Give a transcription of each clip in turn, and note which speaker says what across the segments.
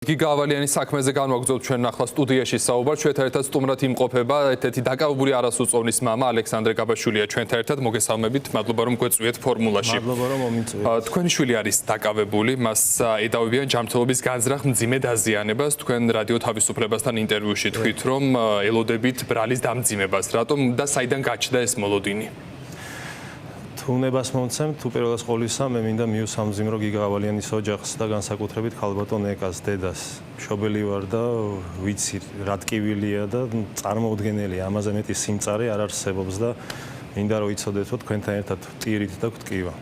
Speaker 1: გიგავალიანის საქმეზე განვაგრძობთ ჩვენ ახლა სტუდიაში საუბარ. ჩვენთან ერთად სტუმრად იმყოფება ერთ-ერთი დაკავებული არასრულწლოვნის მამა ალექსანდრე გაბაშვილია ჩვენთან ერთად. მოგესალმებით, მადლობა რომ გვეწვიეთ ფორმულაში.
Speaker 2: მადლობა რომ მომიწვიეთ.
Speaker 1: თქვენი შვილი არის დაკავებული, მას ედავებიან ჯანმრთელობის განზრახ მძიმე დაზიანებას. თქვენ რადიო თავისუფლებასთან ინტერვიუში თქვით, რომ ელოდებით ბრალის დამძიმებას. რატომ და საიდან გაჩნდა ეს მოლოდინი?
Speaker 2: უნებას მომცემ, თუ პირველას ყოვლისა მე მინდა მიუსამძიმრო გიგავალიანის ოჯახს და განსაკუთრებით ქალბატონ ეკას დედას. მშობელი ვარ და ვიცი რა ტკივილია და წარმოუდგენელია, ამაზე მეტი სიმწარე არ არსებობს და მინდა რომ იცოდეთ, რომ თქვენთან ერთად ტირით და გვტკივა.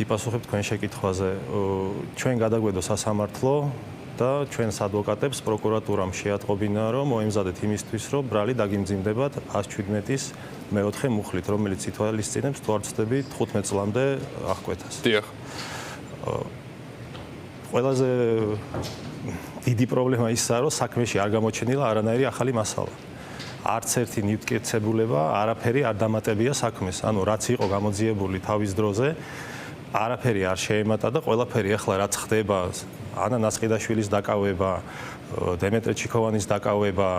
Speaker 2: იპასუხებ თქვენ შეკითხვაზე. ჩვენ გადაგვედო სასამართლო და ჩვენს ადვოკატებს პროკურატურამ შეატყობინა, რომ მოემზადეთ იმისთვის, რომ ბრალი დაგიმძიმდებათ 117-ის მეოთხე მუხლით, რომელიც ითვალისწინებს თუ არ ვცდები 15 წლამდე აღკვეთას.
Speaker 1: დიახ.
Speaker 2: ყველაზე დიდი პრობლემა ისაა, რომ საქმეში არ გამოჩენილა არანაირი ახალი მასალა. არც ერთი ნივთკეცებულება, არაფერი არ დამატებია საქმეს. ანუ რაც იყო გამოძიებული თავის დროზე, არაფერი არ შეემატა და ყველაფერი ახლა რაც ხდება, ანა ნასყიდაშვილის დაკავება, დემეტრე ჩიქოვანის დაკავება,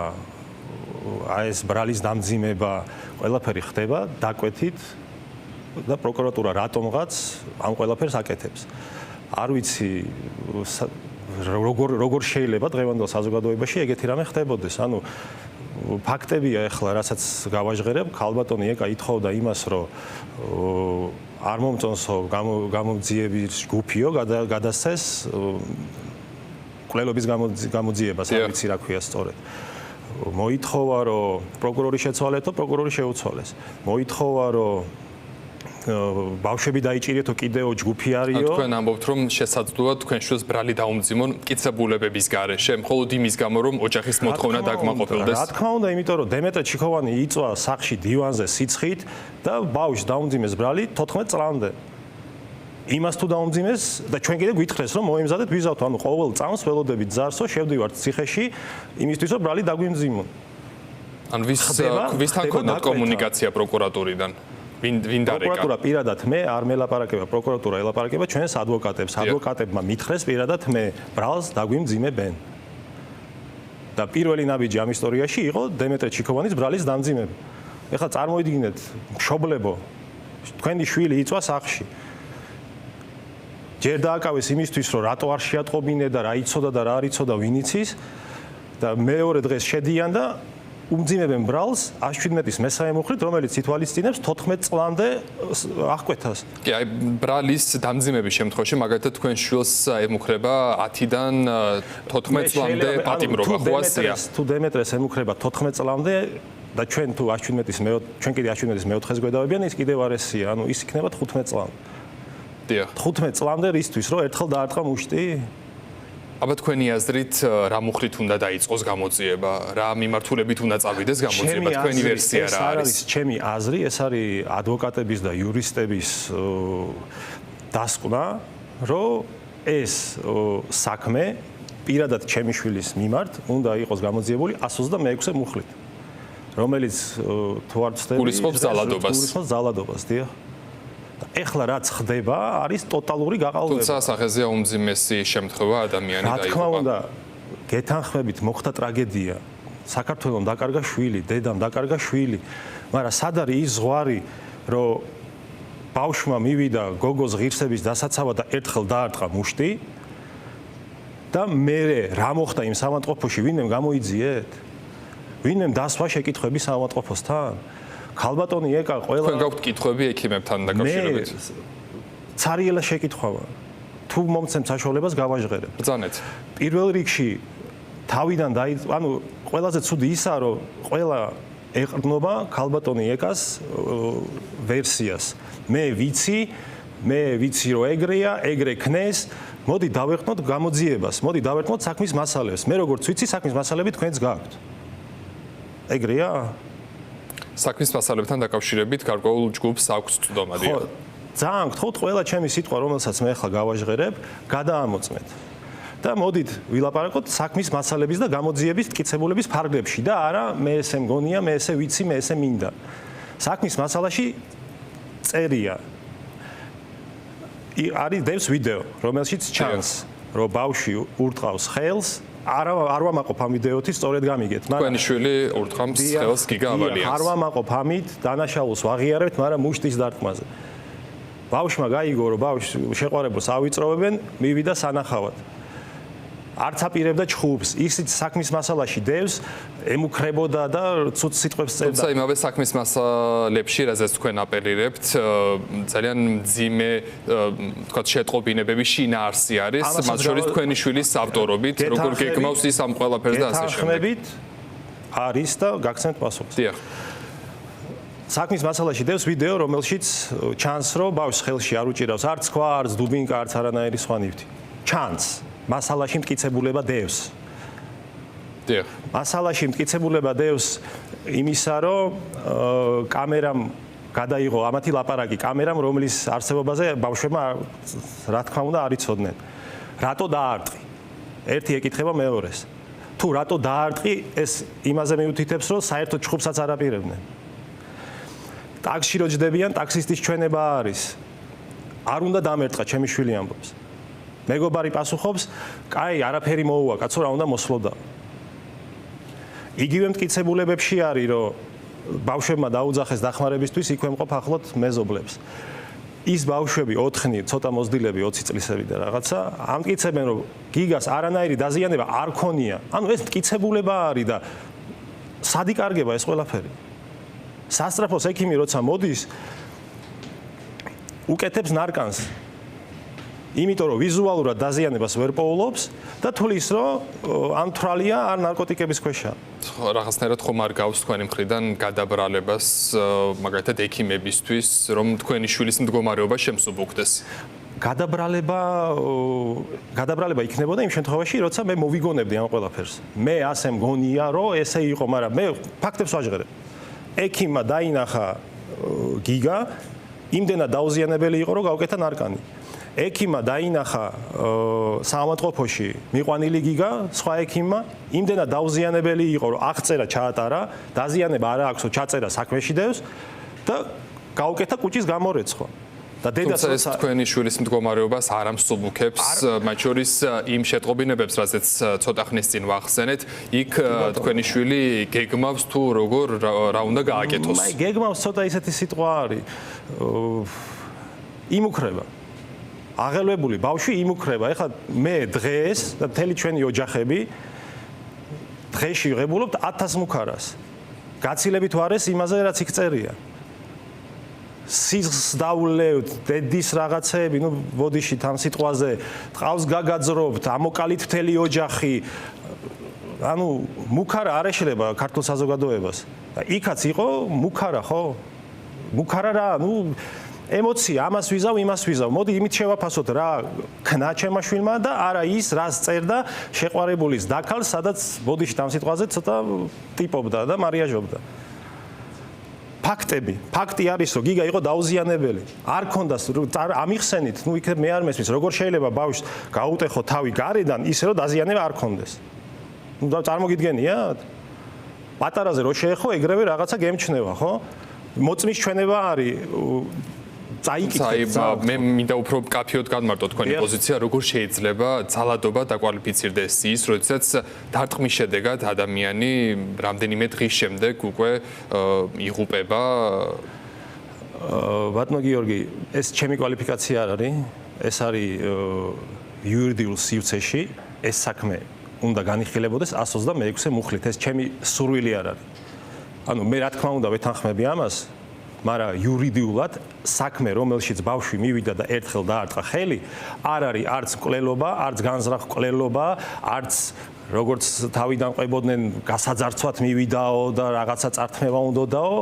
Speaker 2: ეს ბრალის დამძიმება, ყველაფერი ხდება დაკვეთით და პროკურატურა რატომღაც ამ ყველაფერს აკეთებს. არ ვიცი როგორ შეიძლება დღევანდელ საზოგადოებაში ეგეთი რამე ხდებოდეს. ანუ ფაქტებია ახლა, რასაც გავაჟღერებ, ქალბატონი ეკა ითხოვდა იმას, რომ არ მომწონსო გამოძიების ჯგუფიო გადასცეს კვლელობის გამოძიებას, არ ვიცი რა ქვია სწორედ. მოითხოვა, რომ პროკურორი შეცვალეთო, პროკურორი შეუცვალეს. მოითხოვა, რომ ბავშვები დაიჭირეთო, კიდეო ჯგუფი არისო.
Speaker 1: თქვენ ამბობთ, რომ შესაძლოა თქვენ შვილს ბრალი დაუმძიმონ მტკიცებულებების გარეშე, მხოლოდ იმის გამო, რომ ოჯახის მოთხოვნა დაკმაყოფილდეს.
Speaker 2: რა თქმა უნდა, იმიტომ რომ დემეტრე ჩიქოვანი იწვა სახლში დივანზე სიცხით და ბავშვს დაუმძიმეს ბრალი 14 წლამდე. იმას თუ დაუმძიმეს და ჩვენ კიდე გვითხრეს, რომ მოემზადეთ ვიზავთ, ანუ ყოველ წამს ველოდებით ზარსო, შევდივართ ციხეში იმისთვის, რომ ბრალი დაგვიმძიმონ.
Speaker 1: ან ვისთან ქონდათ კომუნიკაცია პროკურატურიდან? ვინ დარეკა?
Speaker 2: პროკურატურა პირადად მე არ მელაპარაკება, პროკურატურა ელაპარაკება ჩვენს ადვოკატებს. ადვოკატებმა მითხრეს პირადად მე ბრალს დაგვიმძიმებენ. და პირველი ნაბიჯი ამ ისტორიაში იყო დემეტრე ჩიქოვანის ბრალის დამძიმება. ეხლა წარმოიდგინეთ, მშობლებო, თქვენი შვილი იწვა სახლში. ჯერ დააკავეს იმისთვის, რომ რატო არ შეატყობინე და რა იცოდა და რა არ იცოდა ვინ იცის და მეორე დღეს შედიან და უმძიმებენ ბრალს 117-ის მესამე მუხლით, რომელიც ითვალისწინებს 14 წლამდე აღკვეთას.
Speaker 1: კი, აი ბრალის დამძიმების შემთხვევაში, მაგალითად თქვენ შვილს ემუქრება 10-დან 14 წლამდე პატიმრობა, ხო ასეა?
Speaker 2: თუ დემეტრეს ემუქრება 14 წლამდე და ჩვენ თუ 117-ის ჩვენ კიდე 117-ის მეოთხეს გვედავებიან, ის კიდევ არ ესია, ანუ ის იქნება 15 წლამდე.
Speaker 1: დიახ.
Speaker 2: 15 წლამდე რისთვის, რომ ერთხელ დაარტყა მუშტი?
Speaker 1: აბა თქვენი აზრით რა მუხლით უნდა დაიწყოს გამოძიება? რა მიმართულებით უნდა წავიდეს გამოძიება? თქვენი ვერსია რა არის?
Speaker 2: ჩემი აზრი, ეს არის ადვოკატების და იურისტების დასკვნა, რომ ეს საქმე პირადად ჩემი შვილის მიმართ უნდა იყოს გამოძიებული 126 მუხლით, რომელიც თუ არ ვცდები,
Speaker 1: გულისხმობს ძალადობას.
Speaker 2: გულისხმობს ძალადობას, დიახ. ეხლა რაც ხდება, არის ტოტალური გაყალბება.
Speaker 1: თუმცა სახეზეა უმძიმესი შემთხვევა ადამიანი
Speaker 2: დაიღუპა. რა თქმა უნდა, გეთანხმებით მოხდა ტრაგედია. საქართველოს დაკარგა შვილი, დედამ დაკარგა შვილი. მაგრამ სად არის ის ზღვარი, რომ ბავშვმა მივიდა გოგოს ღირსების დასაცავად და ერთხელ დაარტყა მუშტი და მერე რა მოხდა იმ სამავთყოფოში, ვინმე გამოიძიეთ? ვინმე დასვა შეკითხვები სამავთყოფოსთან? ქალბატონი ეკა ყველა
Speaker 1: თქვენ გაქვთ კითხვები ექიმებთან დაკავშირებით?
Speaker 2: ცარიელა შეკითხვა. თუ მომცემ საშუალებას გავაჟღერებ.
Speaker 1: ბრძანეთ.
Speaker 2: პირველ რიგში თავიდან ანუ ყველაზე ცუდი ისაა, რომ ყველა ეყრდნობა ქალბატონი ეკას ვერსიას. მე ვიცი რომ ეგრეა, ეგრე ქნეს, მოდი დავერტყნოთ გამოძიებას, მოდი დავერტყნოთ საქმის მასალებს. მე როგორც ვიცი, საქმის მასალები თქვენს გაქვთ. ეგრეა?
Speaker 1: საქმის მასალებთან დაკავშირებით გარკვეულ ჯგუფს აქვს წვდომა, დიახ.
Speaker 2: ხო, ძალიან გთხოვთ, ყველა ჩემი სიტყვა, რომელსაც მე ახლა გავაჟღერებ, გადაამოწმეთ. და მოდით ვილაპარაკოთ საქმის მასალების და გამოძიების მტკიცებულების ფარგლებში და არა მე ესე მგონია, მე ესე ვიცი, მე ესე მინდა. საქმის მასალაში წერია. არის დევს ვიდეო, რომელშიც ჩანს რომ ბავშვი ურტყავს ხელს, არ ვამაყობ ამ ვიდეოთი, სწორედ გამიგეთ, მაგრამ
Speaker 1: თქვენი შვილი ურტყამს ხელს გიგა ავალიანს.
Speaker 2: არ ვამაყობ ამით, დანაშაულს ვაღიარებთ, მაგრამ მუშტის დარტყმაზე. ბავშვმა გაიგო, რომ ბავშვს შეყვარებულს ავიწროვებენ, მივიდა სანახავად. არც აპირებდა ჩხუბს, ისიც საქმის მასალაში დევს, ემუქრებოდა და ცუდ სიტყვებს წერდა.
Speaker 1: თუმცა იმავე საქმის მასალებში, რაზეც თქვენ აპელირებთ, ძალიან მძიმე, თქვათ, შეტყობინებები შინაარსი არის, მათ შორის თქვენი შვილის ავტორობით, როგორ გეგმავს ის ამ ყველაფერს და ასე შემდეგ.
Speaker 2: გეთანხმებით არის და გაგცემთ პასუხს.
Speaker 1: დიახ.
Speaker 2: საქმის მასალაში დევს ვიდეო, რომელშიც ჩანს, რომ ბავშვს ხელში არ უჭირავს არც ქვა, არც დუბინკა, არც არანაირი სხვა ნივთი. ჩანს. მასალაში მტკიცებულება დევს.
Speaker 1: დიახ.
Speaker 2: მასალაში მტკიცებულება დევს იმისა, რომ კამერამ გადაიღო ამათი ლაპარაკი კამერამ, რომლის არსებობაზე ბავშვებმა რა თქმა უნდა არ იცოდნენ. რატო დაარტყი? ერთი ეკითხება მეორეს. თუ რატო დაარტყი, ეს იმაზე მიუთითებს, რომ საერთოდ ჩხუბსაც არ აპირებდნენ. ტაქსში რო ჯდებიან, ტაქსისტის ჩვენება არის. არ უნდა დამერტყა, ჩემი შვილი ამბობს. მეგობარი პასუხობს, კაი, არაფერი მოუვა, კაცო, რა უნდა მოსვლოდა. იგივე მტკიცებულებებში არის, რომ ბავშვებმა დაუძახეს დახმარებისთვის, იქ ვემყოფ ახლოთ მეზობლებს. ის ბავშვები 4 ცოტა მოზრდილები 20 წლისები და რაღაცა, ამტკიცებენ, რომ გიგას არანაირი დაზიანება არ ქონია. ანუ ეს მტკიცებულება არის და სად იკარგება ეს ყველაფერი? სასწრაფოს ექიმი როცა მოდის, უკეთებს ნარკანს. იმიტომ რომ ვიზუალურად დაზიანებას ვერ პოულობს და თulis რომ ამ თვალია არ ნარკოტიკების ქვეშა.
Speaker 1: რაღაცნაირად ხომ არ გავს თქვენი მხრიდან გადაბრალებას მაგალითად ექიმებისთვის, რომ თქვენი შვილის მდგომარეობა შემსუბუქდეს. გადაბრალება იქნებოდა იმ შემთხვევაში, როცა მე მოვიგონებდი ამ ყველაფერს. მე ასე მგონია, რომ ესე იყო, მაგრამ მე ფაქტებს ვაჟღერებ. ექიმმა დაინახა გიგა, იმდენად დაუზიანებელი იყო, რომ გავკეთა ნარკანი. ექიმმა დაინახა საავადმყოფოში მიყვანილი გიგა, სხვა ექიმმა, იმდენად დაუზიანებელი იყო, რომ აღწერა ჩაატარა, დაზიანება არ აქვს, ჩაწერა საქმეში დევს და გავკეთა კუჭის გამორეცხვა. და დედაც ეს თქვენი შვილის მდგომარეობას არ ამსუბუქებს, მათ შორის იმ შეტყობინებებს, რაზეც ცოტა ხნის წინ ვახსენეთ, იქ თქვენი შვილი გეგმავს თუ როგორ რა უნდა გააკეთოს.
Speaker 2: აი, გეგმავს ცოტა ისეთი სიტყვა არის. იმუქრება. აღელვებული ბავშვი იმუქრება. ეხლა მე დღეს და მთელი ჩვენი ოჯახები დღეში ვიღებულობთ 1000 მუქარას. გაცილებით ვარეს იმაზე, რაც იქ წერია. სიზღს დავლევთ, დედის რაღაცეები, ნუ ბოდიშით ამ სიტყვაზე, ტყავს გაგაძრობთ, ამოკალით მთელი ოჯახი. ანუ მუქარა არ ეშლება ქართულ საზოგადოებას. და იქაც იყო მუქარა, ხო? მუქარა რა, ნუ ემოცია, ამას ვიზავ, იმას ვიზავ. მოდი იმით შევაფასოთ რა ქნა ჩემმა შვილმა და არა ის, რას წერდა შეყვარებულის დაქალს, სადაც ბოდიშით ამ სიტყვაზე ცოტა ტიპობდა და მარიაჟობდა. ფაქტები. ფაქტი არის, რომ გიგა იყო დაუზიანებელი. არ ქონდა ამიხსენით, ნუ იქ მე არ მესმის, როგორ შეიძლება ბავშვს გაუტეხო თავი გარედან, ისე რომ დაზიანება არ ქონდეს. ნუ წარმოგიდგენიათ? პატარაზე რო შეეხო, ეგრევე რაღაცა გემჩნევა, ხო? მოწმის ჩვენება არის
Speaker 1: წაიკითხეთ. მე მინდა უფრო კაფეოდ განმარტო თქვენი პოზიცია, როგორ შეიძლება ძალადობა დაკვალიფიცირდეს ის, როდესაც დარტყმის შედეგად ადამიანი რამდენიმე დღის შემდეგ უკვე იღუპება.
Speaker 2: ბატონო გიორგი, ეს ჩემი კვალიფიკაცია არ არის, ეს არის იურიდიულ სივრცეში, ეს საქმე უნდა განიხილებოდეს 126 მუხლით, ეს ჩემი სურვილი არ არის. ანუ მე რა თქმა უნდა ვეთანხმები ამას, მაგრამ იურიდიულად საქმე, რომელშიც ბავშვი მივიდა და ერთხელ დაარტყა ხელი, არ არის არც მკვლელობა, არც განზრახ მკვლელობა, არც როგორც თავიდან ყვებოდნენ გასაძარცვად მივიდაო და რაღაცა წართმევა უნდაო.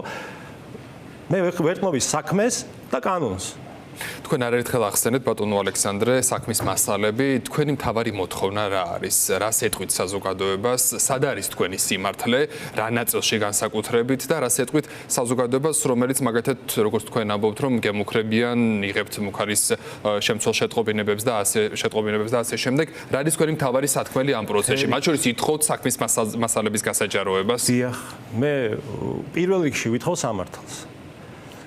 Speaker 2: მე ვერთმობის საქმეს და კანონს.
Speaker 1: თქვენ არაერთხელ ახსენეთ ბატონო ალექსანდრე საქმის მასალები, თქვენი მთავარი მოთხოვნა რა არის? რას ეტყვით საზოგადოებას? სად არის თქვენი სიმართლე? რა ნაწილში განსაკუთრებით და რას ეტყვით საზოგადოებას, რომელიც მაგათად როგორც თქვენ ამბობთ, რომ გემუქრებიან, იღებთ მუქარის შემცველ შეტყობინებებს და ასე შემდეგ. რა არის თქვენი მთავარი სათქმელი ამ პროცესში? მათ შორის ითხოვთ საქმის მასალების გასაჯაროებას?
Speaker 2: დიახ, მე პირველ რიგში ვითხოვ სამართალს.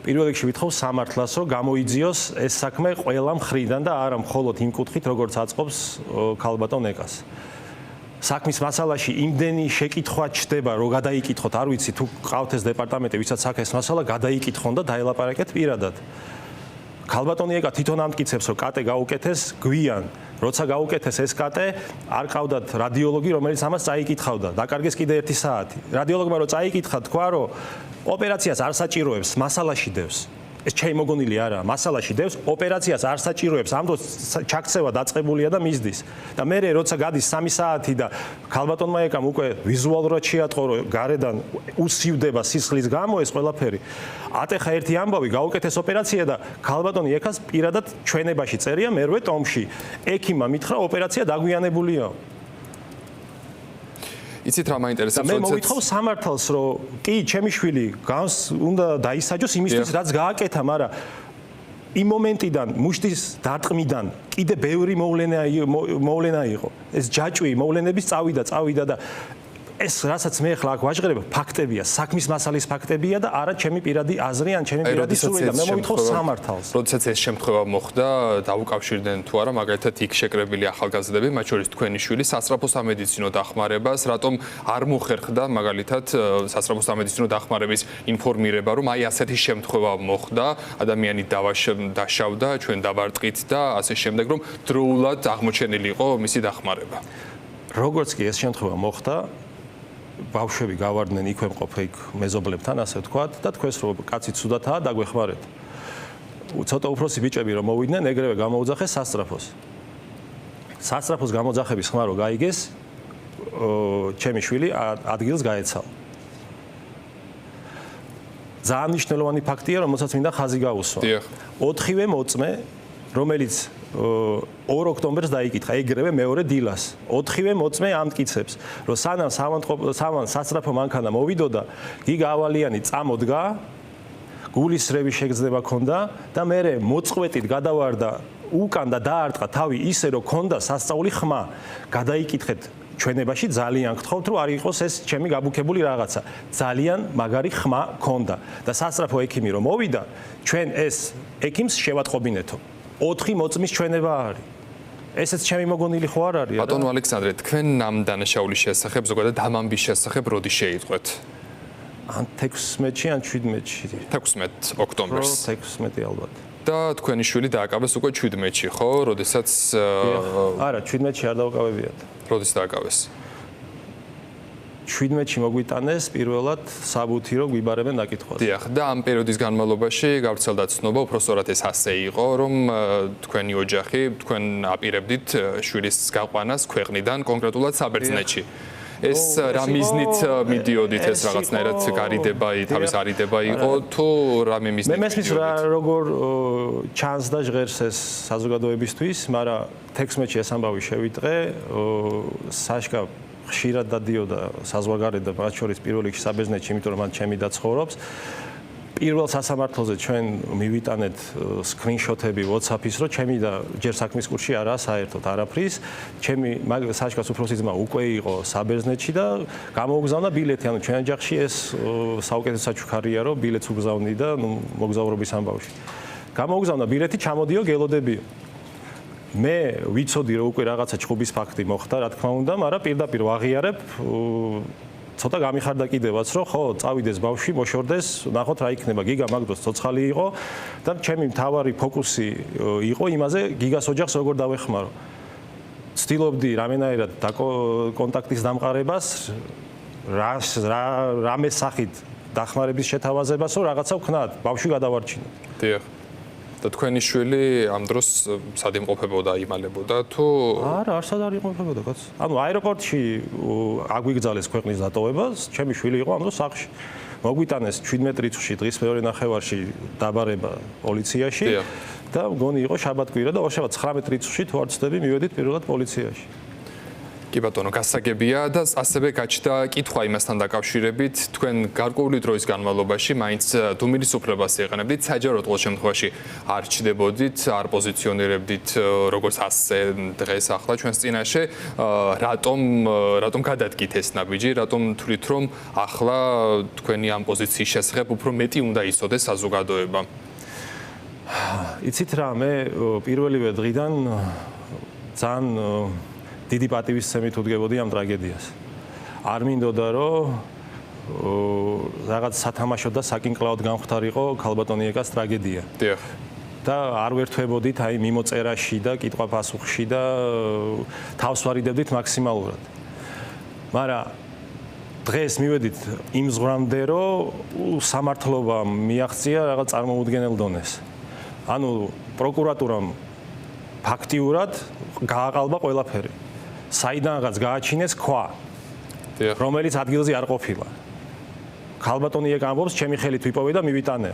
Speaker 2: პირველ რიგში ვითხოვ სამართლას, რომ გამოიძიოს ეს საქმე ყველა მხრიდან და არა მხოლოდ იმ კუთხით, როგორც აწყობს ქალბატონ ეკას. საქმის მასალაში იმდენი შეკითხვა ჩდება, რომ გადაიკითხოთ, არ ვიცი, თუ ყავთ ეს დეპარტამენტი, ვისაც აქ ეს მასალა გადაიკითხონ და დაელაპარაკეთ პირადად. ქალბატონი ეკა თვითონ ამტკიცებს, რომ კატე გაუკეთეს გვიან. როცა გაუკეთეს ეს კატე, არ ყავდათ რადიოლოგი, რომელიც ამას წაიკითხავდა. დაკარგეს კიდე 1 საათი. რადიოლოგმა რო წაიკითხა, თქვა, რომ ოპერაციას არ საჭიროებს, მასალაში დევს. ეს ჩემი მოგონილი არაა, მასალაში დევს, ოპერაციას არ საჭიროებს, ამ დროს ჩაქცევა დაწყებულია და მისდის. და მე როცა გადის 3 საათი და ქალბატონმა ეკამ უკვე ვიზუალურად შეატყო, რომ გარედან უსივდება სისხლის გამო ეს ყველაფერი. ატეხა ერთი ამბავი, გაუკეთეს ოპერაცია და ქალბატონი ეკას პირადად ჩვენებაში წერია მერვე ტომში. ექიმმა მითხრა ოპერაცია დაგვიანებულია.
Speaker 1: იცით რა მაინტერესებს,
Speaker 2: მე მოგვითხოვ სამართალს, რომ კი, ჩემი შვილი განს უნდა დაისაჯოს იმისთვის, რაც გააკეთა, მაგრამ იმ მომენტიდან, მუშტის დარტყმიდან კიდე ბევრი მოვლენა იყო. ეს ჯაჭვი მოვლენების წავიდა და ეს რასაც მე ახლა აქ ვაჟღერებ, ფაქტებია, საქმის მასალის ფაქტებია და არა ჩემი პირადი აზრი ან ჩემი პირადი სურვილი და მე მოგვითხოვ სამართალს.
Speaker 1: როდესაც ეს შემთხვევა მოხდა, დაუკავშირდნენ თუ არა, მაგალითად იქ შეკრებილი ახალგაზრდები, მათ შორის თქვენი შვილი სასწრაფო სამედიცინო დახმარებას, რატომ არ მოხერხდა მაგალითად სასწრაფო სამედიცინო დახმარების ინფორმირება, რომ აი ასეთი შემთხვევა მოხდა, ადამიანი დაშავდა, ჩვენ დავარტყით და ასე შემდეგ, რომ დროულად აღმოჩენილი იყო მისი დახმარება.
Speaker 2: როგორც კი ეს შემთხვევა მოხდა, ბავშვები გავარდნენ იქვე მყოფ იქ მეზობლებთან, ასე ვთქვათ, და თქვენს რომ კაცი ცუდათაა, დაგვეხმარეთ. ცოტა უფროსი ბიჭები რომ მოვიდნენ, ეგრევე გამოუძახეს სასწრაფოს. სასწრაფოს გამოძახების ხმა რო გაიგეს, ჩემი შვილი ადგილს გაეცალა. ძალიან მნიშვნელოვანი ფაქტია, რომელსაც მინდა ხაზი გაუსვა. 4-ვე მოწმე, რომელიც 2 ოქტომბერს დაიკითხა ეგრევე მეორე დილას. 4-ვე მოწმე ამტკიცებს, რომ სანამ სასწრაფო მანქანა მოვიდოდა, გიგა ავალიანი წამოდგა, გულისრევის შეგრძნება ჰქონდა და მე მოწყვეტით გადავარდა უკან და დაარტყა თავი ისე, რომ ჰქონდა სასწაული ხმა. გადაიკითხეთ ჩვენებაში, ძალიან გთხოვთ, რომ არ იყოს ეს ჩემი გაბუქებული რაღაცა. ძალიან მაგარი ხმა ჰქონდა და სასწრაფო ექიმი რომ მოვიდა, ჩვენ ეს ექიმს შევატყობინეთო. 4 მოწმის ჩვენება არის. ესეც ჩემი მოგონილი ხო არ არის?
Speaker 1: ბატონო ალექსანდრე, თქვენ ამ დანაშაულის შესახებ, ზოგადად ამ ამბის შესახებ როდი შეიტყვეთ?
Speaker 2: ან 16-ში, ან 17-ში.
Speaker 1: 16 ოქტომბერს.
Speaker 2: 16 ალბათ.
Speaker 1: და თქვენი შვილი დააკავეს უკვე 17-ში, ხო? როდესაც
Speaker 2: არა, 17-ში არ დაუკავებიათ.
Speaker 1: როდის დააკავეს?
Speaker 2: 17-ში მოგვიტანეს პირველად საბუთი, რომ გვიბარებენ დაკითხვას.
Speaker 1: დიახ, და ამ პერიოდის განმავლობაში გავრცელდა ცნობა, უბრალოდ ეს ასე იყო, რომ თქვენი ოჯახი, თქვენ აპირებდით შვილის გაყვანას ქვეყნიდან, კონკრეტულად საბერძნეთში. ეს რა მიზნით მიდიოდით, ეს რაღაცნაირად გარიდება, თავის არიდება იყო, თუ რამე მიზნით?
Speaker 2: მე მესმის როგორ ჩანს და ჟღერს ეს საზოგადოებისთვის, მაგრამ 16-ში ეს ამბავი შევიტყე, საშკა ხშირად დადიოდა საზღვარგარეთ და მათ შორის პირველ რიგში საბერძნეთში, იმიტომ რომ მან ჩემი და ცხოვრობს. პირველ სასამართლოზე ჩვენ მივიტანეთ სკრინშოტები WhatsApp-ის, რომ ჩემი და ჯერ საქმის კურსში არაა საერთოდ არაფრის. ჩემი საშკას უფროსი ძმა უკვე იყო საბერძნეთში და გამოუგზავნა ბილეთი. ანუ ჩვენ ოჯახში ეს საუკეთესო საჩუქარია, რომ ბილეთს უგზავნი და მოგზაურობის ამბავში. გამოუგზავნა ბილეთი, ჩამოდიო, გელოდებიო. მე ვიცოდი, რომ უკვე რაღაცა ჩხუბის ფაქტი მოხდა, რა თქმა უნდა, მაგრამ პირდაპირ ვაღიარებ, ცოტა გამიხარდა კიდევაც, რომ ხო, წავიდეს ბავშვი, მოშორდეს, ნახოთ რა იქნება. გიგა მაგდროს ცოცხალი იყო და ჩემი მთავარი ფოკუსი იყო იმაზე, გიგას ოჯახს როგორ დავეხმარო. ცდილობდი რამენაირად კონტაქტის დამყარებას, რამე სახით დახმარების შეთავაზებას, რომ რაღაცა ვქნათ, ბავშვი გადავარჩინო.
Speaker 1: დიახ. და თქვენი შვილი ამ დროს სად იმყოფებოდა, იმალებოდა თუ
Speaker 2: არა, არსად არ იმყოფებოდა, კაც. ანუ აეროპორტში აგვიგზავნეს ქვეყნის დატოვებას, ჩემი შვილი იყო ამ დროს სახლში. მოგვიტანეს 17 რიცხვში დღის მეორე ნახევარში დაბარება პოლიციაში და მგონი იყო შაბათ-კვირა და ორშაბათ 19 რიცხვში თუ არ ვცდები, მივედით პირველად პოლიციაში.
Speaker 1: კი ბატონო, გასაგებია და ასევე გაჩნდა კითხვა იმასთან დაკავშირებით, თქვენ გარკვეული დროის განმავლობაში მაინც დუმილის უფლებას იყენებდით, საჯაროდ ყოველ შემთხვევაში არ ჩდებოდით, არ პოზიციონირებდით როგორც ასე დღეს ახლა ჩვენს წინაშე, რატომ გადადგით ეს ნაბიჯი, რატომ თვლით რომ ახლა თქვენი ამ პოზიციის შესახებ უფრო მეტი უნდა იცოდეს საზოგადოება?
Speaker 2: იცით რა, მე პირველივე დღიდან ძალიან დიდი პატივისცემით უდგებოდი ამ ტრაგედიას. არ მინდოდა რომ რაღაც სათამაშო და საკინკლავოდ გამختارიყო ქალბატონიეკას ტრაგედია.
Speaker 1: დიახ.
Speaker 2: და არ ვერთვებოდით აი მიმოწერაში და კითხვა-პასუხში და თავს ვარიდებდით მაქსიმალურად. მაგრამ დღეს მივედით იმ ზღვრამდე, რომ სამართლობამ მიაღწია რაღაც წარმოუდგენელ დონეს. ანუ პროკურატურამ ფაქტიურად გააყალბა ყველაფერი. საიდანღაც გააჩინეს ქვა, რომელიც ადგილზე არ ყოფილა. ქალბატონიეკა ამბობს, ჩემი ხელით ვიპოვე და მივიტანე.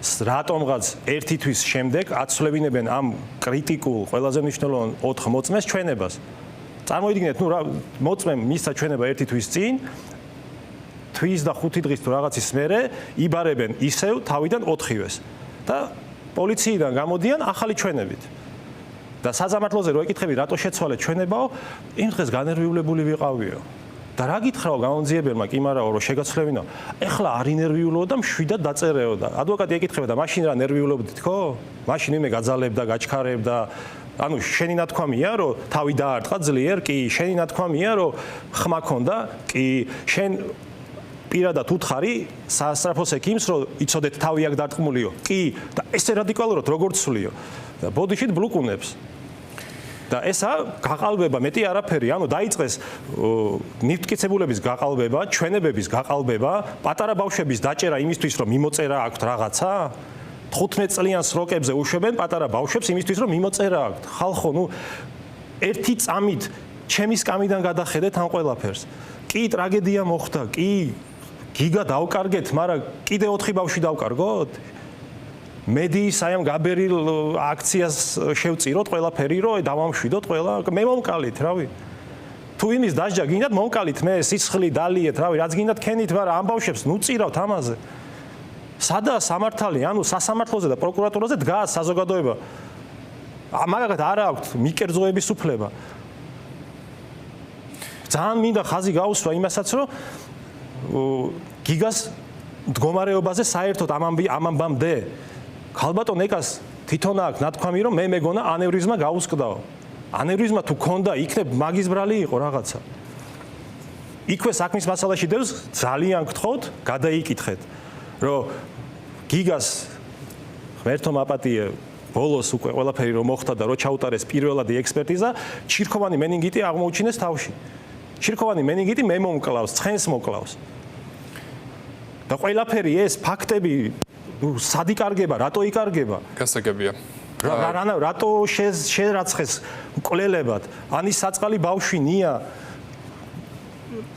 Speaker 2: რატომღაც ერთი თვის შემდეგ აცვლებინებენ ამ კრიტიკულ, ყველაზე მნიშვნელოვან 4 მოწმეს ჩვენებას. წარმოიდგინეთ, ნუ რა მოწმემ მისცა ჩვენება ერთი თვის წინ, თვის და 5 დღის თუ რაღაცის მერე იბარებენ ისევ თავიდან 4-ვეს და პოლიციიდან გამოდიან ახალი ჩვენებით. და საზამართლოზე რო ეკითხები, რატო შეცვალეთ ჩვენებაო, იმ დღეს განერვიულებული ვიყავიო. და რა გითხრაო გამონძიებელმა, კი მარაო, რომ შეგაცვლებინო, ეხლა არ ინერვიულობ და მშვიდად დაწერეო და ადვოკატი ეკითხება და მაშინ რა ნერვიულობდით, ხო? მაშინ იმე გაძალებდა, გაჩქარებდა. ანუ შენი ნათქვამია, რომ თავი დაარტყა ძლიერ, კი, შენი ნათქვამია, რომ ხმა ქონდა, კი, შენ პირადად უთხარი სასწრაფოს ექიმს, რომ იცოდეთ თავი აქ დარტყმულიო. კი, და ესე რადიკალურად როგორ ცვლიო. და ბოდიშით ბლუკუნებს. და ესა გაყალბება, მეტი არაფერი, ანუ დაიწყეს ნივთკიცებულების გაყალბება, ჩვენებების გაყალბება, პატარა ბავშვების დაჭერა იმისთვის, რომ მიმოწერა აქვთ რაღაცა. 15 წლიან სროკებზე უშვებენ პატარა ბავშვებს იმისთვის, რომ მიმოწერა აქვთ. ხალხო, ნუ ერთი წამით ჩემი სკამიდან გადახედეთ ამ ყველაფერს. კი, ტრაგედია მოხდა, კი, გიგა დავკარგეთ, მაგრამ კიდე 4 ბავშვი დავკარგოთ? მედიის აი ამ გაბერილ აქციას შევწიროთ ყველაფერი, რომ დავამშვიდოთ ყველა, მე მომკალით, რავი. თუ იმის დასჯა გინდათ, მომკალით მე სისხლი დალიეთ, რავი, რაც გინდათ ქენით, მაგრამ ამ ბავშვებს ნუ წირავთ ამაზე. სადაა სამართალი, ანუ სასამართლოზე და პროკურატურაზე დგას საზოგადოება. მაგათ არ აქვს მიკერძოების უფლება. ძალიან მინდა ხაზი გაუსვა იმასაც, რომ გიგას მდგომარეობაზე საერთოდ ამ ამბამდე ქალბატონეკას თვითონ აქვს ნათქვამი, რომ მე მეგონა ანევრიზმა გაუსკდაო. ანევრიზმა თუ ქონდა, იქნებ მაგის ბრალი იყო რაღაცა. იქვე საქმის მასალაში დევს, ძალიან გთხოვთ, გადაიკითხეთ, რომ გიგას ღმერთო მაპატიე ბოლოს უკვე ყველაფერი რომ მოხდა და რო ჩაუტარეს პირველადი ექსპერტიზა, ჩირქოვანი მენინგიტი აღმოუჩინეს თავში. ჩირქოვანი მენინგიტი მე მომკლავს, ცხენს მოკლავს. და ყველაფერი ეს ფაქტები სად იკარგება, რატო იკარგება?
Speaker 1: გასაგებია.
Speaker 2: რატო შერაცხეს მკვლელებად? ანის საწყალი ბავშვი ნია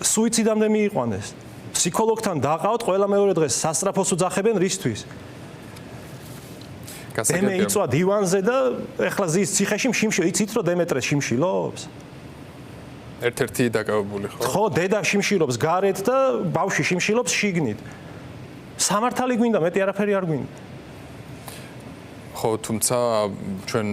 Speaker 2: სუიციდამდე მიიყვანეს. ფსიქოლოგთან დაყავთ, ყველა მეორე დღეს სასწრაფოს უძახებენ რისთვის? მე იწვა დივანზე და ეხლა ზის ციხეში შიმში, იცით რომ დემეტრეს შიმშილობს?
Speaker 1: ერთ-ერთი დაკავებული ხო?
Speaker 2: ხო, დედა შიმშილობს გარეთ და ბავშვი შიმშილობს შიგნით. სამართალი გვინდა, მეტი არაფერი არ გვინდა.
Speaker 1: ხო, თუმცა ჩვენ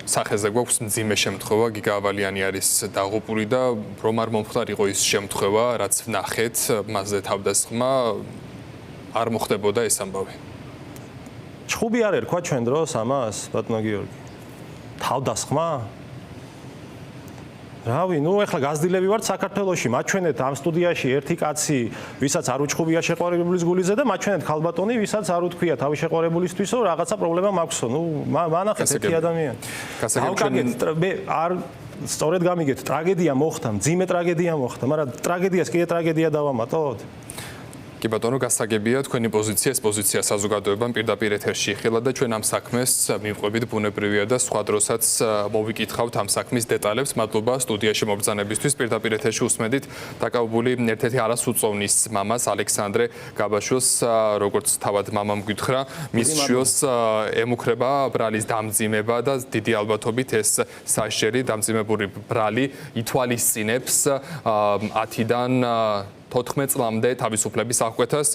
Speaker 1: სახეზე გვაქვს მძიმე შემთხვევა, გიგა ავალიანი არის დაღუპული და რომ არ მომხდარიყო ის შემთხვევა, რაც ვნახეთ, მასზე თავდასხმა არ მოხდებოდა ეს ამბავი.
Speaker 2: ჩხუბი არ ერქვა ჩვენ დროს ამას, ბატონო გიორგი. თავდასხმა? რავი, ნუ ეხლა გაზრდილები ვართ საქართველოში, მაჩვენეთ ამ სტუდიაში ერთი კაცი, ვისაც არ უჩხუბია შეყვარებულის გულიზე და მაჩვენეთ ქალბატონი, ვისაც არ უთქვია თავი შეყვარებულისთვისო, რაღაცა პრობლემა მაქვსო. ნუ მანახეთ ერთი ადამიანი. მე არ სწორედ გამიგეთ, ტრაგედია მოხდა, მძიმე ტრაგედია მოხდა, მაგრამ ტრაგედიას კიდე ტრაგედია დავამატოთ.
Speaker 1: კი ბატონო, გასაგებია თქვენი პოზიცია, ეს პოზიცია საზოგადოებამ პირდაპირ ეთერში იხილა და ჩვენ ამ საქმეს მივყვებით ბუნებრივია და სხვა დროსაც მოვიკითხავთ ამ საქმის დეტალებს. მადლობა სტუდიაში მობრძანებისთვის. პირდაპირ ეთერში უსმენდით დაკავებული ერთ-ერთი არასუწოვნის მამას ალექსანდრე გაბაშვილს, როგორც თავად მამამ გითხრა, მის შვილს ემუქრება ბრალის დამძიმება და დიდი ალბათობით ეს საშიერი დამძიმებული ბრალი ითვალისწინებს 10-დან 14 წლამდე თავისუფლების აღკვეთას.